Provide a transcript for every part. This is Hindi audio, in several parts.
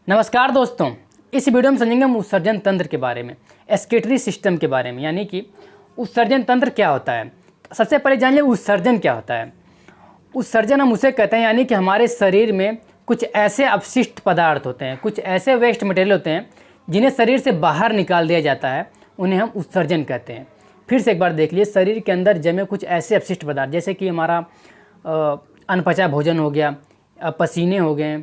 नमस्कार दोस्तों, इस वीडियो में समझेंगे हम उत्सर्जन तंत्र के बारे में, एक्सक्रीटरी सिस्टम के बारे में, यानी कि उत्सर्जन तंत्र क्या होता है। सबसे पहले जान लिया उत्सर्जन क्या होता है। उत्सर्जन हम उसे कहते हैं यानी कि हमारे शरीर में कुछ ऐसे अपशिष्ट पदार्थ होते हैं, कुछ ऐसे वेस्ट मटेरियल होते हैं जिन्हें शरीर से बाहर निकाल दिया जाता है, उन्हें हम उत्सर्जन कहते हैं। फिर से एक बार देख लिए, शरीर के अंदर जमे कुछ ऐसे अपशिष्ट पदार्थ जैसे कि हमारा अनपचा भोजन हो गया, पसीने हो गए,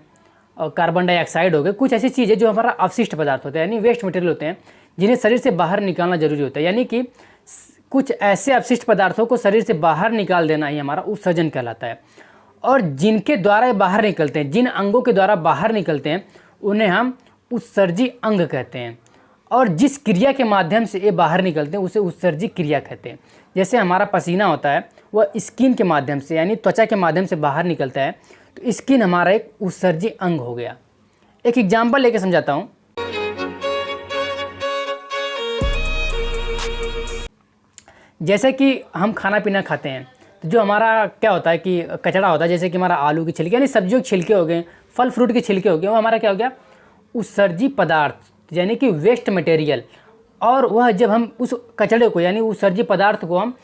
और कार्बन डाइऑक्साइड हो गए, कुछ ऐसी चीज़ें जो हमारा अवशिष्ट पदार्थ होते हैं यानी वेस्ट मटेरियल होते हैं जिन्हें शरीर से बाहर निकालना जरूरी होता है। यानी कि कुछ ऐसे अपशिष्ट पदार्थों को शरीर से बाहर निकाल देना ही हमारा उत्सर्जन कहलाता है। और जिनके द्वारा ये बाहर निकलते हैं, जिन अंगों के द्वारा बाहर निकलते हैं, उन्हें हम उत्सर्जी अंग कहते हैं। और जिस क्रिया के माध्यम से ये बाहर निकलते हैं उसे उत्सर्जी क्रिया कहते हैं। जैसे हमारा पसीना होता है वह स्किन के माध्यम से यानी त्वचा के माध्यम से बाहर निकलता है, तो स्किन हमारा एक उत्सर्जी अंग हो गया। एक एग्जाम्पल लेके समझाता हूँ। जैसे कि हम खाना पीना खाते हैं तो जो हमारा क्या होता है कि कचरा होता है, जैसे कि हमारा आलू की छिलके यानी सब्जियों के छिलके हो गए, फल फ्रूट के छिलके हो गए, वो हमारा क्या हो गया, उत्सर्जी पदार्थ यानी कि वेस्ट मटेरियल। और वह जब हम उस कचरे को यानी उत्सर्जी पदार्थ को हम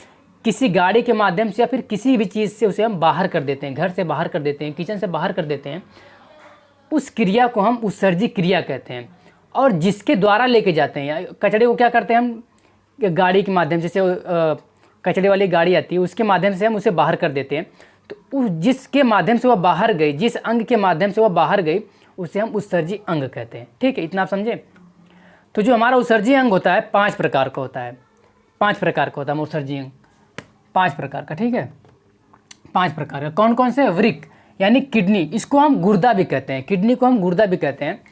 किसी गाड़ी के माध्यम से या फिर किसी भी चीज़ से उसे हम बाहर कर देते हैं, घर से बाहर कर देते हैं, किचन से बाहर कर देते हैं, उस क्रिया को हम उत्सर्जी क्रिया कहते हैं। और जिसके द्वारा लेके जाते हैं, या कचरे को क्या करते हैं हम गाड़ी के माध्यम से, कचरे वाली गाड़ी आती है उसके माध्यम से हम उसे बाहर कर देते हैं, तो उस जिसके माध्यम से वह बाहर गई, जिस अंग के माध्यम से वह बाहर गई, उसे हम उत्सर्जी अंग कहते हैं। ठीक है, इतना आप समझे। तो जो हमारा उत्सर्जी अंग होता है 5 प्रकार का होता है, 5 प्रकार का होता है उत्सर्जी अंग, 5 प्रकार का। ठीक है, 5 प्रकार का। कौन कौन से? वृक्क यानी किडनी, इसको हम गुर्दा भी कहते हैं, किडनी को हम गुर्दा भी कहते हैं।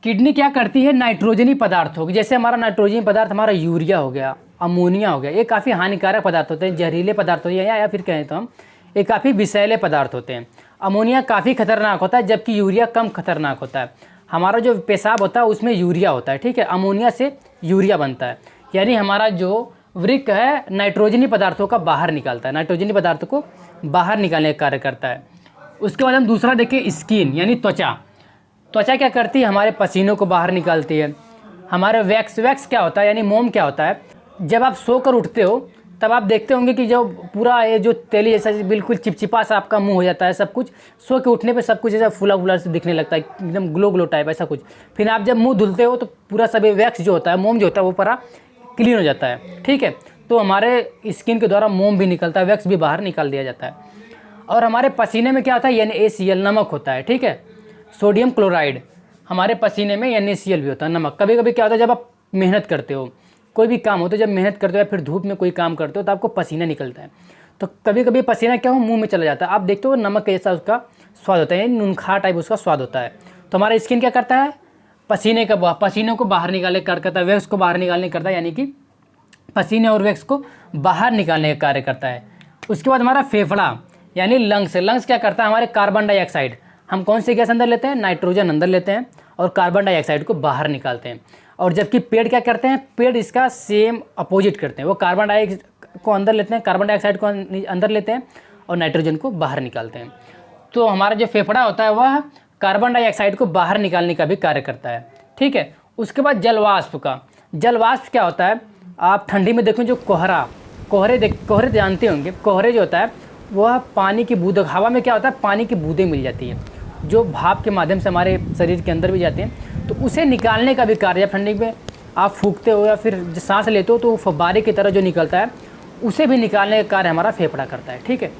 किडनी क्या करती है, नाइट्रोजनी पदार्थ हो गए, जैसे हमारा नाइट्रोजनी पदार्थ हमारा यूरिया हो गया, अमोनिया हो गया, ये काफ़ी हानिकारक पदार्थ होते हैं, जहरीले पदार्थ होते हैं, या फिर कहें तो हम ये काफ़ी विषैले पदार्थ होते हैं। अमोनिया काफ़ी खतरनाक होता है जबकि यूरिया कम खतरनाक होता है। हमारा जो पेशाब होता है उसमें यूरिया होता है, ठीक है, अमोनिया से यूरिया बनता है। यानी हमारा जो वृक्क है नाइट्रोजनी पदार्थों का बाहर निकालता है, नाइट्रोजनी पदार्थ को बाहर निकालने का कार्य करता है। उसके बाद हम दूसरा देखें, स्किन यानी त्वचा। त्वचा क्या करती है, हमारे पसीनों को बाहर निकालती है। हमारे वैक्स क्या होता है यानी मोम क्या होता है, जब आप सोकर उठते हो तब आप देखते होंगे कि जो पूरा ये जो तेली जैसा बिल्कुल चिपचिपा सा आपका मुंह हो जाता है, सब कुछ सो के उठने पे सब कुछ ऐसा फूला फूला से दिखने लगता है, एकदम ग्लो ग्लो टाइप ऐसा कुछ। फिर आप जब मुंह धुलते हो तो पूरा सब वैक्स जो होता है, मोम जो होता है वो पूरा क्लीन हो जाता है। ठीक है, तो हमारे स्किन के द्वारा मोम भी निकलता है, वैक्स भी बाहर निकाल दिया जाता है। और हमारे पसीने में क्या होता है, NaCl नमक होता है। ठीक है, सोडियम क्लोराइड, हमारे पसीने में NaCl भी होता है, नमक। कभी कभी क्या होता है, जब आप मेहनत करते हो, कोई भी काम हो, तो जब मेहनत करते हो या फिर धूप में कोई काम करते हो तो आपको पसीना निकलता है, तो कभी कभी पसीना क्या हो, मुंह में चला जाता है। आप देखते हो नमक जैसा उसका स्वाद होता है, यानी नूनखा टाइप उसका स्वाद होता है। तो हमारा स्किन क्या करता है, पसीने को बाहर निकालने का कार्य करता है, वैक्स को बाहर निकालने करता है, यानी कि पसीने और वैक्स को बाहर निकालने का कार्य करता है। उसके बाद हमारा फेफड़ा यानी लंग्स क्या करता है, हमारे कार्बन डाइऑक्साइड, हम कौन सी गैस अंदर लेते हैं, नाइट्रोजन अंदर लेते हैं और कार्बन डाइऑक्साइड को बाहर निकालते हैं। और जबकि पेड़ क्या करते हैं, पेड़ इसका सेम अपोजिट करते हैं, वो कार्बन डाइऑक्साइड को अंदर लेते हैं, कार्बन डाइऑक्साइड को अंदर लेते हैं और नाइट्रोजन को बाहर निकालते हैं। तो हमारा जो फेफड़ा होता है वह कार्बन डाइऑक्साइड को बाहर निकालने का भी कार्य करता है। ठीक है, उसके बाद जलवाष्प क्या होता है, आप ठंडी में देखो जो कोहरे जानते होंगे, कोहरे जो होता है वह पानी की बूंद, हवा में क्या होता है, पानी की बूंदें मिल जाती है जो भाप के माध्यम से हमारे शरीर के अंदर भी जाते हैं, तो उसे निकालने का भी कार्य, जब ठंडी में आप फूंकते हो या फिर सांस लेते हो तो फव्वारे की तरह जो निकलता है उसे भी निकालने का कार्य हमारा फेफड़ा करता है। ठीक है,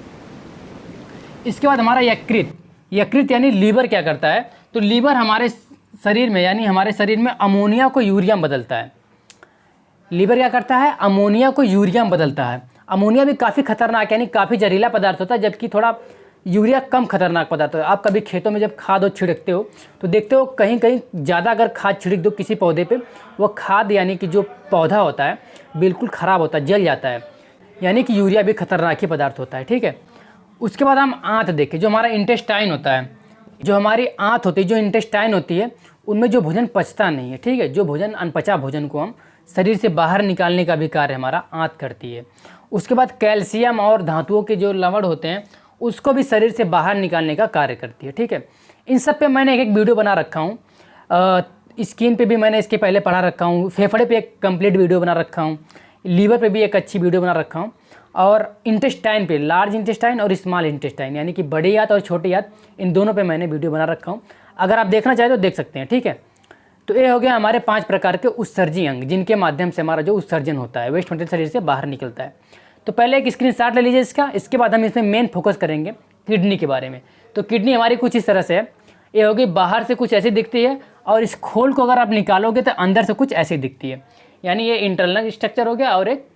इसके बाद हमारा यकृत यानी लीवर क्या करता है, तो लीवर हमारे शरीर में यानी हमारे शरीर में अमोनिया को यूरिया में बदलता है। लीवर क्या करता है, अमोनिया को यूरिया में बदलता है। अमोनिया भी काफ़ी खतरनाक यानी काफ़ी जहरीला पदार्थ होता है, जबकि थोड़ा यूरिया कम खतरनाक पदार्थ है। आप कभी खेतों में जब खाद छिड़कते हो तो देखते हो कहीं कहीं ज़्यादा अगर खाद छिड़क दो किसी पौधे पे, वो खाद यानी कि जो पौधा होता है बिल्कुल ख़राब होता है, जल जाता है, यानी कि यूरिया भी खतरनाक ही पदार्थ होता है। ठीक है, उसके बाद हम आँत देखें, जो हमारा इंटेस्टाइन होता है, जो हमारी आँत होती है, जो इंटेस्टाइन होती है, उनमें जो भोजन पचता नहीं है, ठीक है, जो भोजन अनपचा भोजन को हम शरीर से बाहर निकालने का भी कार्य हमारा आँत करती है। उसके बाद कैल्शियम और धातुओं के जो लवण होते हैं उसको भी शरीर से बाहर निकालने का कार्य करती है। ठीक है, इन सब पे मैंने एक वीडियो बना रखा हूँ। स्किन पे भी मैंने इसके पहले पढ़ा रखा हूँ, फेफड़े पे एक कंप्लीट वीडियो बना रखा हूँ, लीवर पे भी एक अच्छी वीडियो बना रखा हूँ, और इंटेस्टाइन पे, लार्ज इंटेस्टाइन और स्मॉल इंटेस्टाइन यानी कि बड़ी आंत और छोटी आंत, इन दोनों पे मैंने वीडियो बना रखा हूँ। अगर आप देखना चाहें तो देख सकते हैं, ठीक है। तो ये हो गया हमारे 5 प्रकार के उत्सर्जी अंग जिनके माध्यम से हमारा जो उत्सर्जन होता है, वेस्ट मटेरियल शरीर से बाहर निकलता है। तो पहले एक स्क्रीनशॉट ले लीजिए इसका, इसके बाद हम इसमें मेन फोकस करेंगे किडनी के बारे में। तो किडनी हमारी कुछ इस तरह से है, ये होगी बाहर से कुछ ऐसी दिखती है, और इस खोल को अगर आप निकालोगे तो अंदर से कुछ ऐसी दिखती है, यानी ये इंटरनल स्ट्रक्चर हो गया और एक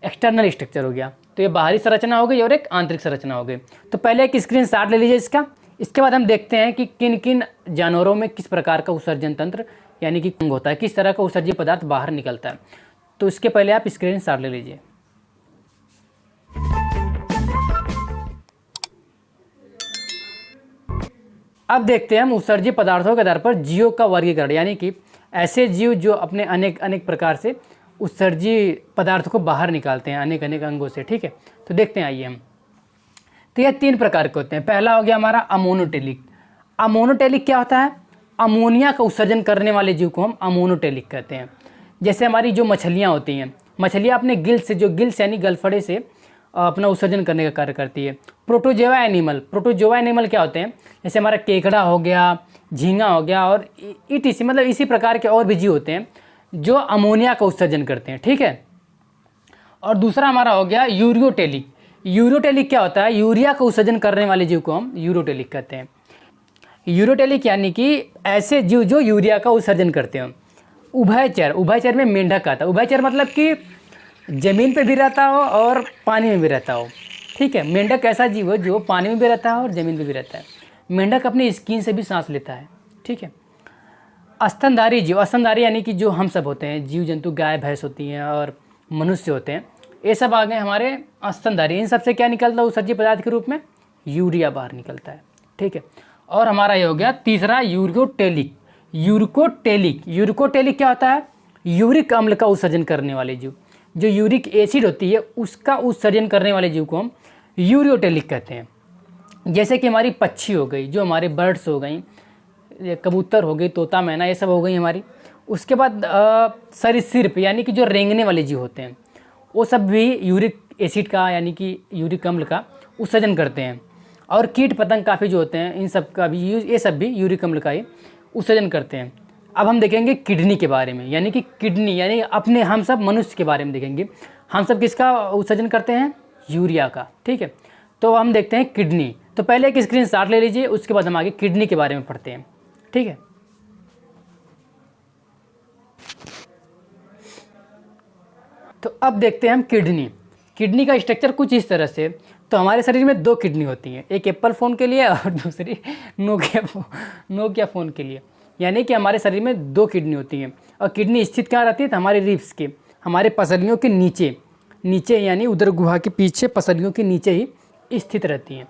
एक्सटर्नल स्ट्रक्चर हो गया। तो ये बाहरी संरचना हो गई और एक आंतरिक संरचना हो गई। तो पहले एक स्क्रीनशॉट ले लीजिए इसका, इसके बाद हम देखते हैं कि किन किन जानवरों में किस प्रकार का उत्सर्जन तंत्र यानी कि अंग होता है, किस तरह का उत्सर्जी पदार्थ बाहर निकलता है। तो इसके पहले आप स्क्रीनशॉट ले लीजिए। अब देखते हैं हम उत्सर्जी पदार्थों के आधार पर जीवों का वर्गीकरण, यानी कि ऐसे जीव जो अपने अनेक अनेक प्रकार से उत्सर्जी पदार्थ को बाहर निकालते हैं अनेक अनेक अंगों से, ठीक है। तो देखते हैं, आइए हम। तो यह 3 प्रकार के होते हैं। पहला हो गया हमारा अमोनोटेलिक। अमोनोटेलिक क्या होता है? अमोनिया का उत्सर्जन करने वाले जीव को हम अमोनोटेलिक कहते हैं। जैसे हमारी जो मछलियाँ होती हैं, मछलियाँ अपने गिल्स से, जो गिल्स यानी गलफड़े से अपना उत्सर्जन करने का कार्य करती है। प्रोटोजोआ एनिमल, प्रोटोजोआ एनिमल क्या होते हैं? जैसे हमारा केकड़ा हो गया, झींगा हो गया, और इसी मतलब इसी प्रकार के और भी जीव होते हैं जो अमोनिया का उत्सर्जन करते हैं, ठीक है। और दूसरा हमारा हो गया यूरियोटेलिक। यूरियोटेलिक क्या होता है? यूरिया का उत्सर्जन करने वाले जीव को हम यूरियोटेलिक कहते हैं। यूरियोटेलिक यानी कि ऐसे जीव जो यूरिया का उत्सर्जन करते हैं। उभयचर, उभयचर में मेंढक आता है। उभयचर मतलब कि ज़मीन पे भी रहता हो और पानी में भी रहता हो, ठीक है। मेंढक ऐसा जीव है जो पानी में भी रहता है और ज़मीन पे भी रहता है। मेंढक अपनी स्किन से भी सांस लेता है, ठीक है। स्तनधारी जीव, स्तनधारी यानी कि जो हम सब होते हैं, जीव जंतु, गाय भैंस होती हैं और मनुष्य होते हैं, ये सब आ गए हमारे स्तनधारी। इन सबसे क्या निकलता है उत्सर्जी पदार्थ के रूप में? यूरिया बाहर निकलता है, ठीक है। और हमारा ये हो गया तीसरा यूरिकोटेलिक। यूरिकोटेलिक, यूरिकोटेलिक क्या होता है? यूरिक अम्ल का उत्सर्जन करने वाले जीव, जो यूरिक एसिड होती है उसका उत्सर्जन करने वाले जीव को हम यूरियोटेलिक कहते हैं। जैसे कि हमारी पक्षी हो गई, जो हमारे बर्ड्स हो गई, कबूतर हो गई, तोता मैना, ये सब हो गई हमारी। उसके बाद सरीसृप यानी कि जो रेंगने वाले जीव होते हैं, वो सब भी यूरिक एसिड का यानी कि यूरिक अम्ल का उत्सर्जन करते हैं। और कीट पतंग काफ़ी जो होते हैं, इन सब का भी ये सब भी यूरिक अम्ल का ही उत्सर्जन करते हैं। अब हम देखेंगे किडनी के बारे में, यानी कि किडनी यानी अपने हम सब मनुष्य के बारे में देखेंगे। हम सब किसका उत्सर्जन करते हैं? यूरिया का, ठीक है। तो हम देखते हैं किडनी। तो पहले एक स्क्रीनशॉट ले लीजिए, उसके बाद हम आगे किडनी के बारे में पढ़ते हैं, ठीक है। तो अब देखते हैं हम किडनी। किडनी का स्ट्रक्चर कुछ इस तरह से। तो हमारे शरीर में 2 किडनी होती हैं, एक एप्पल फ़ोन के लिए और दूसरी नोकिया फ़ोन के लिए। यानी कि हमारे शरीर में 2 किडनी होती हैं। और किडनी स्थित कहाँ रहती है? तो हमारे रिब्स के, हमारे पसलियों के नीचे, नीचे यानी उदर गुहा के पीछे पसलियों के नीचे ही स्थित रहती हैं,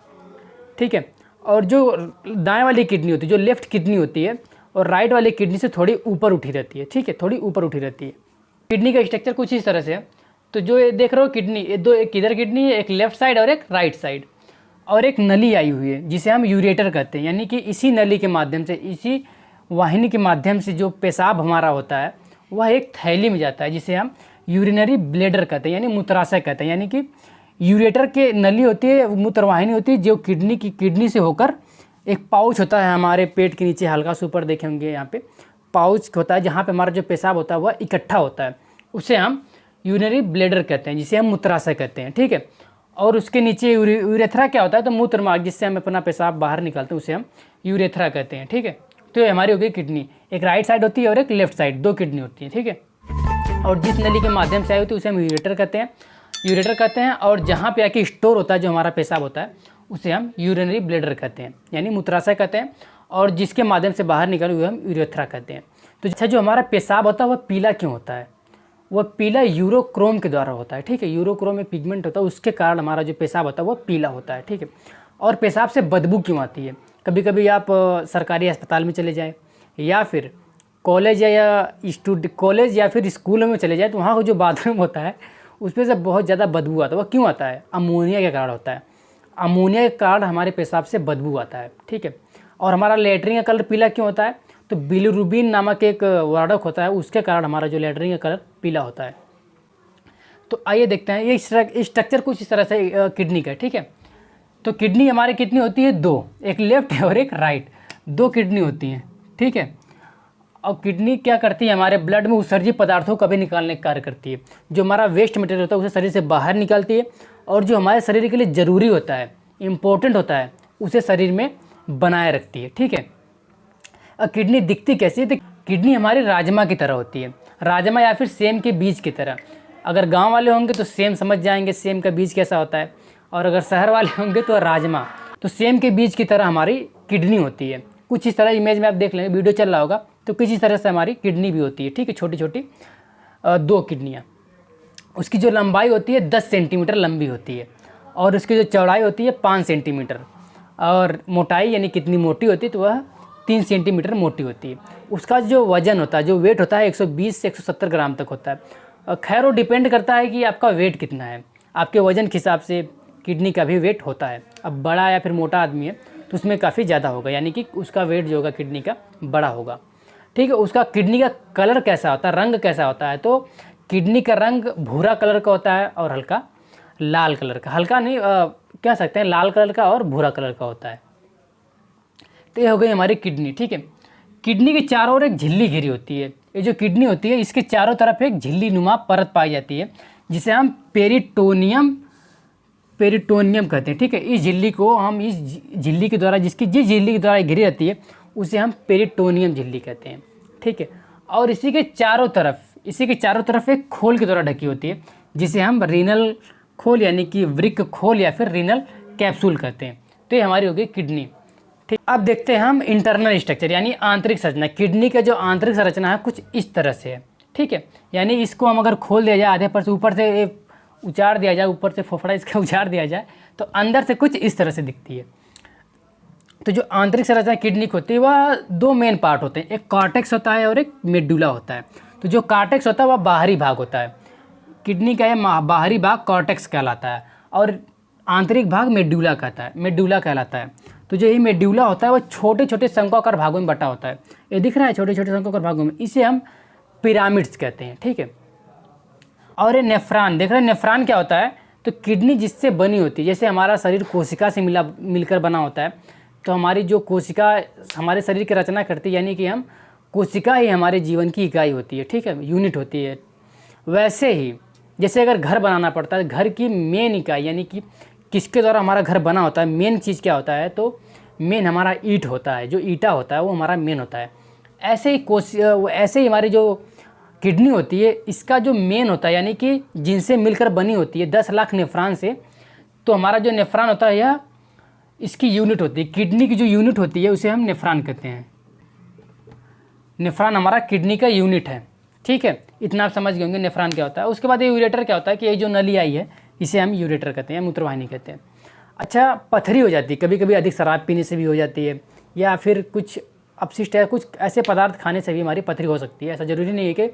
ठीक है। और जो दाएं वाली किडनी होती है, जो लेफ्ट किडनी होती है, और राइट वाली किडनी से थोड़ी ऊपर उठी रहती है, ठीक है, थोड़ी ऊपर उठी रहती है। किडनी का स्ट्रक्चर कुछ इस तरह से है। तो जो ये देख रहे हो किडनी, ये 2, एक किधर किडनी है, एक लेफ्ट साइड और एक राइट साइड, और एक नली आई हुई है जिसे हम यूरेटर कहते हैं। यानी कि इसी नली के माध्यम से, इसी वाहिनी के माध्यम से जो पेशाब हमारा होता है वह एक थैली में जाता है, जिसे हम यूरिनरी ब्लेडर कहते हैं, यानी मूत्राशय कहते हैं। यानी कि यूरेटर के नली होती है, मूत्रवाहिनी होती है, जो किडनी से होकर एक पाउच होता है हमारे पेट के नीचे, हल्का सा ऊपर देखे होंगे, यहाँ पे पाउच होता है जहाँ पे हमारा जो पेशाब होता है वह इकट्ठा होता है, उसे हम यूरिनरी ब्लेडर कहते हैं, जिसे हम मूत्राशय कहते हैं, ठीक है। और उसके नीचे यूरेथ्रा क्या होता है? तो मूत्र मार्ग, जिससे हम अपना पेशाब बाहर निकालते हैं, उसे हम यूरेथ्रा कहते हैं, ठीक है। तो ये हमारी हो गई किडनी। एक राइट साइड होती है और एक लेफ्ट साइड, 2 किडनी होती है, ठीक है। और जिस नली के माध्यम से आई होती है उसे हम यूरेटर कहते हैं। और जहाँ पे आके स्टोर होता है जो हमारा पेशाब होता है, उसे हम यूरिनरी ब्लेडर कहते हैं, यानी मूत्राशय कहते हैं। और जिसके माध्यम से बाहर निकले हुए हम यूरेथ्रा कहते हैं। तो अच्छा, जो हमारा पेशाब होता है वह पीला क्यों होता है? वह पीला यूरोक्रोम के द्वारा होता है, ठीक है। यूरोक्रोम एक पिगमेंट होता है, उसके कारण हमारा जो पेशाब होता है वह पीला होता है, ठीक है। और पेशाब से बदबू क्यों आती है? कभी कभी आप सरकारी अस्पताल में चले जाएँ, या फिर कॉलेज या फिर स्कूलों में चले जाए, तो वहाँ का जो बाथरूम होता है उसमें से बहुत ज़्यादा बदबू आता है। वह क्यों आता है? अमोनिया के कारण होता है। अमोनिया के कारण हमारे पेशाब से बदबू आता है, ठीक है। और हमारा लेटरिन का कलर पीला क्यों होता है? तो बिलिरुबिन नामक एक वर्धक होता है, उसके कारण हमारा जो लेटरिन का कलर पीला होता है। तो आइए देखते हैं, ये स्ट्रक्चर कुछ इस तरह से किडनी का है, ठीक है। तो किडनी हमारी कितनी होती है? 2, एक लेफ्ट और एक राइट, 2 किडनी होती हैं, ठीक है। और किडनी क्या करती है? हमारे ब्लड में उत्सर्जित पदार्थों को भी निकालने का कार्य करती है। जो हमारा वेस्ट मटेरियल होता है उसे शरीर से बाहर निकालती है, और जो हमारे शरीर के लिए ज़रूरी होता है, इम्पोर्टेंट होता है, उसे शरीर में बनाए रखती है, ठीक है। और किडनी दिखती कैसी है? तो किडनी हमारी राजमा की तरह होती है, राजमा या फिर सेम के बीज की तरह। अगर गांव वाले होंगे तो सेम समझ जाएंगे सेम का बीज कैसा होता है, और अगर शहर वाले होंगे तो राजमा। तो सेम के बीज की तरह हमारी किडनी होती है। कुछ इस तरह इमेज में आप देख लेंगे, वीडियो चल रहा होगा, तो किसी तरह से हमारी किडनी भी होती है, ठीक है। छोटी छोटी 2 किडनियाँ। उसकी जो लंबाई होती है 10 सेंटीमीटर लंबी होती है, और उसकी जो चौड़ाई होती है 5 सेंटीमीटर, और मोटाई यानी कितनी मोटी होती है तो वह 3 सेंटीमीटर मोटी होती है। उसका जो वज़न होता है, जो वेट होता है 120 से 170 ग्राम तक होता है। खैर वो डिपेंड करता है कि आपका वेट कितना है, आपके वज़न के हिसाब से किडनी का भी वेट होता है। अब बड़ा या फिर मोटा आदमी है तो उसमें काफ़ी ज़्यादा होगा, यानी कि उसका वेट जो होगा किडनी का बड़ा होगा, ठीक है। उसका किडनी का कलर कैसा होता है, रंग कैसा होता है? तो किडनी का रंग भूरा कलर का होता है और हल्का लाल कलर का, हल्का नहीं कह सकते हैं, लाल कलर का और भूरा कलर का होता है। तो ये हो गई हमारी किडनी, ठीक है। किडनी के चारों ओर एक झिल्ली घिरी होती है। ये जो किडनी होती है इसके चारों तरफ एक झिल्ली नुमा परत पाई जाती है, जिसे हम पेरिटोनियम कहते हैं, ठीक है। इस झिल्ली को हम इस झिल्ली के द्वारा जिस झिल्ली के द्वारा घिरी रहती है उसे हम पेरिटोनियम झिल्ली कहते हैं, ठीक है। और इसी के चारों तरफ एक खोल के द्वारा ढकी होती है, जिसे हम रीनल खोल यानी कि वृक्क खोल या फिर रीनल कैप्सूल कहते हैं। तो ये हमारी हो गई किडनी, ठीक। अब देखते हैं हम इंटरनल स्ट्रक्चर यानी आंतरिक संरचना। किडनी का जो आंतरिक संरचना है कुछ इस तरह से है, ठीक है। यानी इसको हम अगर खोल दिया जाए आधे पर से, ऊपर से उचार दिया जाए, ऊपर से फोफड़ा इसका उचार दिया जाए, तो अंदर से कुछ इस तरह से दिखती है। तो जो आंतरिक संरचना किडनी की होती है वह 2 मेन पार्ट होते हैं, एक कॉर्टेक्स होता है और एक मेडुला होता है। तो जो कॉर्टेक्स होता है वह बाहरी भाग होता है, किडनी का ये बाहरी भाग कॉर्टेक्स कहलाता है, और आंतरिक भाग मेडुला कहलाता है। तो जो ये मेडुला होता है वह छोटे छोटे शंक्वाकार भागों में बटा होता है। ये दिख रहा है छोटे छोटे शंक्वाकार भागों में, इसे हम पिरामिड्स कहते हैं, ठीक है। और ये नेफ्रॉन देख रहे हैं, नेफ्रॉन क्या होता है? तो किडनी जिससे बनी होती है, जैसे हमारा शरीर कोशिका से मिलकर बना होता है, तो हमारी जो कोशिका हमारे शरीर की रचना करती है, यानी कि हम कोशिका ही हमारे जीवन की इकाई होती है, ठीक है, यूनिट होती है। वैसे ही जैसे अगर घर बनाना पड़ता है, घर की मेन इकाई यानी कि किसके द्वारा हमारा घर बना होता है, मेन चीज़ क्या होता है? तो मेन हमारा ईंट होता है, जो ईंटा होता है वो हमारा मेन होता है। ऐसे ही हमारी जो किडनी होती है इसका जो मेन होता है, यानी कि जिनसे मिलकर बनी होती है 10 लाख नेफ्रॉन से, तो हमारा जो नेफ्रॉन होता है यह इसकी यूनिट होती है। किडनी की जो यूनिट होती है उसे हम नेफ्रॉन कहते हैं। नेफ्रॉन हमारा किडनी का यूनिट है, ठीक है। इतना आप समझ गए होंगे नेफ्रॉन क्या होता है। उसके बाद ये यूरेटर क्या होता है कि ये जो नली आई है इसे हम यूरेटर कहते हैं, मूत्रवाहिनी कहते हैं। अच्छा, पथरी हो जाती है कभी कभी, अधिक शराब पीने से भी हो जाती है, या फिर कुछ अपशिष्ट है, कुछ ऐसे पदार्थ खाने से भी हमारी पथरी हो सकती है। ऐसा ज़रूरी नहीं है कि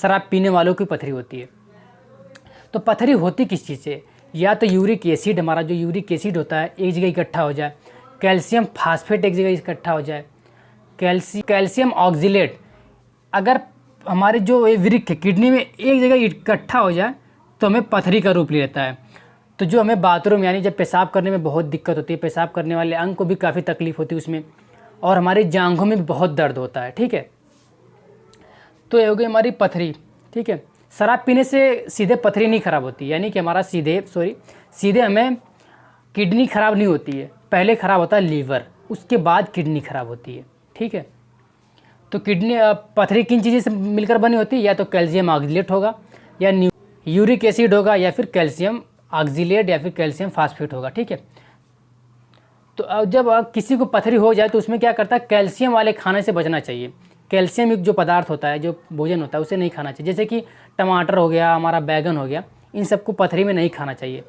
शराब पीने वालों की पथरी होती है। तो पथरी होती किस चीज़ से? या तो यूरिक एसिड, हमारा जो यूरिक एसिड होता है एक जगह इकट्ठा हो जाए, कैल्शियम फास्फेट एक जगह इकट्ठा हो जाए, कैल्शियम ऑक्जिलेट, अगर हमारे जो वृक्क है किडनी में एक जगह इकट्ठा हो जाए तो हमें पथरी का रूप ले लेता है। तो जो हमें बाथरूम यानी जब पेशाब करने में बहुत दिक्कत होती है, पेशाब करने वाले अंग को भी काफ़ी तकलीफ होती है उसमें, और हमारी जांघों में भी बहुत दर्द होता है, ठीक है। तो ये हो गई हमारी पथरी, ठीक है। शराब पीने से सीधे पथरी नहीं खराब होती, यानी कि हमारा सीधे हमें किडनी खराब नहीं होती है, पहले खराब होता है लीवर, उसके बाद किडनी खराब होती है, ठीक है। तो किडनी पथरी किन चीज़ों से मिलकर बनी होती है? या तो कैल्शियम ऑक्जिलेट होगा, या यूरिक एसिड होगा, या फिर कैल्शियम ऑक्जिलेट, या फिर कैल्शियम फास्फेट होगा, ठीक है। तो जब किसी को पथरी हो जाए तो उसमें क्या करता है, कैल्शियम वाले खाने से बचना चाहिए। कैल्शियम युक्त जो पदार्थ होता है, जो भोजन होता है उसे नहीं खाना चाहिए, जैसे कि टमाटर हो गया, हमारा बैगन हो गया, इन सबको पथरी में नहीं खाना चाहिए।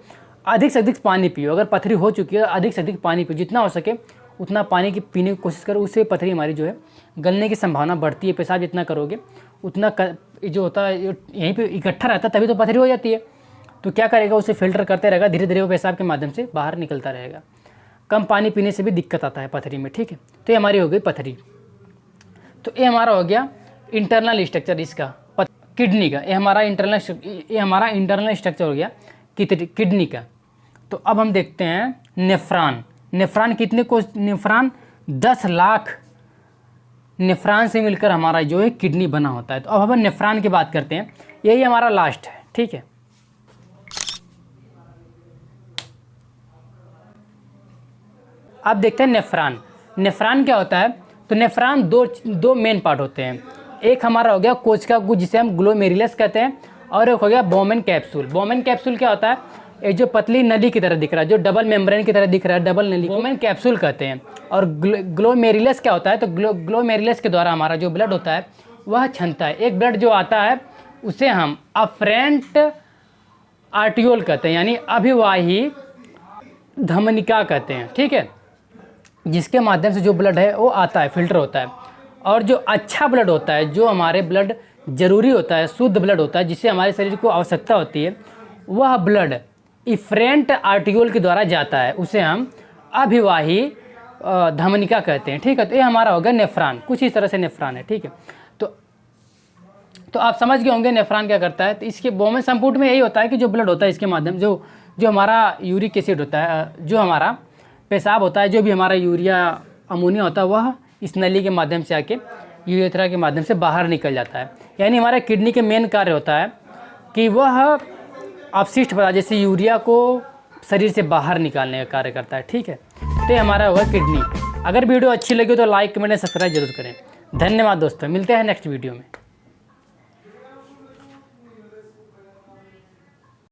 अधिक से अधिक पानी पियो, अगर पथरी हो चुकी है अधिक से अधिक पानी पियो, जितना हो सके उतना पानी की पीने की कोशिश करो, उससे पथरी हमारी जो है गलने की संभावना बढ़ती है। पेशाब जितना करोगे उतना जो होता है यहीं पे इकट्ठा रहता है, तभी तो पथरी हो जाती है। तो क्या करेगा, उसे फिल्टर करते रहेगा, धीरे धीरे वो पेशाब के माध्यम से बाहर निकलता रहेगा। कम पानी पीने से भी दिक्कत आता है पथरी में, ठीक है। तो ये हमारी हो गई पथरी। तो ये हमारा हो गया इंटरनल स्ट्रक्चर इसका किडनी का, ये हमारा इंटरनल स्ट्रक्चर हो गया किडनी का। तो अब हम देखते हैं नेफ्रॉन। नेफ्रॉन कितने को, नेफ्रॉन 10 लाख नेफ्रॉन से मिलकर हमारा जो है किडनी बना होता है। तो अब हम नेफ्रॉन की बात करते हैं, यही हमारा लास्ट है, ठीक है। अब देखते हैं नेफ्रॉन। नेफ्रॉन क्या होता है? तो नेफ्रॉन दो मेन पार्ट होते हैं। एक हमारा हो गया कोशिका गुच्छ जिसे हम ग्लोमेरुलस कहते हैं, और एक हो गया बोमेन कैप्सूल। बोमेन कैप्सूल क्या होता है? ये जो पतली नली की तरह दिख रहा है, जो डबल मेम्ब्रेन की तरह दिख रहा है, डबल नली, बोमेन कैप्सूल कहते हैं। और ग्लोमेरुलस क्या होता है? तो ग्लोमेरुलस के द्वारा हमारा जो ब्लड होता है वह छनता है। एक ब्लड जो आता है उसे हम अफरेंट आर्टियोल कहते हैं, यानी अभिवाही धमनिका कहते हैं, ठीक है, जिसके माध्यम से जो ब्लड है वो आता है, फिल्टर होता है। और जो अच्छा ब्लड होता है, जो हमारे ब्लड जरूरी होता है, शुद्ध ब्लड होता है, जिससे हमारे शरीर को आवश्यकता होती है, वह ब्लड इफरेंट आर्टियोल के द्वारा जाता है, उसे हम अभिवाही धमनिका कहते हैं, ठीक है। तो ये हमारा हो गया नेफ्रॉन, कुछ इस तरह से नेफ्रॉन है, ठीक है। तो आप समझ गए होंगे नेफ्रॉन क्या करता है। तो इसके बोमेन संपुट में यही होता है कि जो ब्लड होता है इसके माध्यम जो हमारा यूरिक एसिड होता है, जो हमारा पेशाब होता है, जो भी हमारा यूरिया अमोनिया होता है, वह इस नली के माध्यम से आके यूरेथ्रा के माध्यम से बाहर निकल जाता है। यानी हमारा किडनी के मेन कार्य होता है कि वह अपशिष्ट पदार्थ जैसे यूरिया को शरीर से बाहर निकालने का कार्य करता है, ठीक है। तो ये हमारा हुआ किडनी। अगर वीडियो अच्छी लगी तो लाइक कमेंट सब्सक्राइब जरूर करें। धन्यवाद दोस्तों, मिलते हैं नेक्स्ट वीडियो में।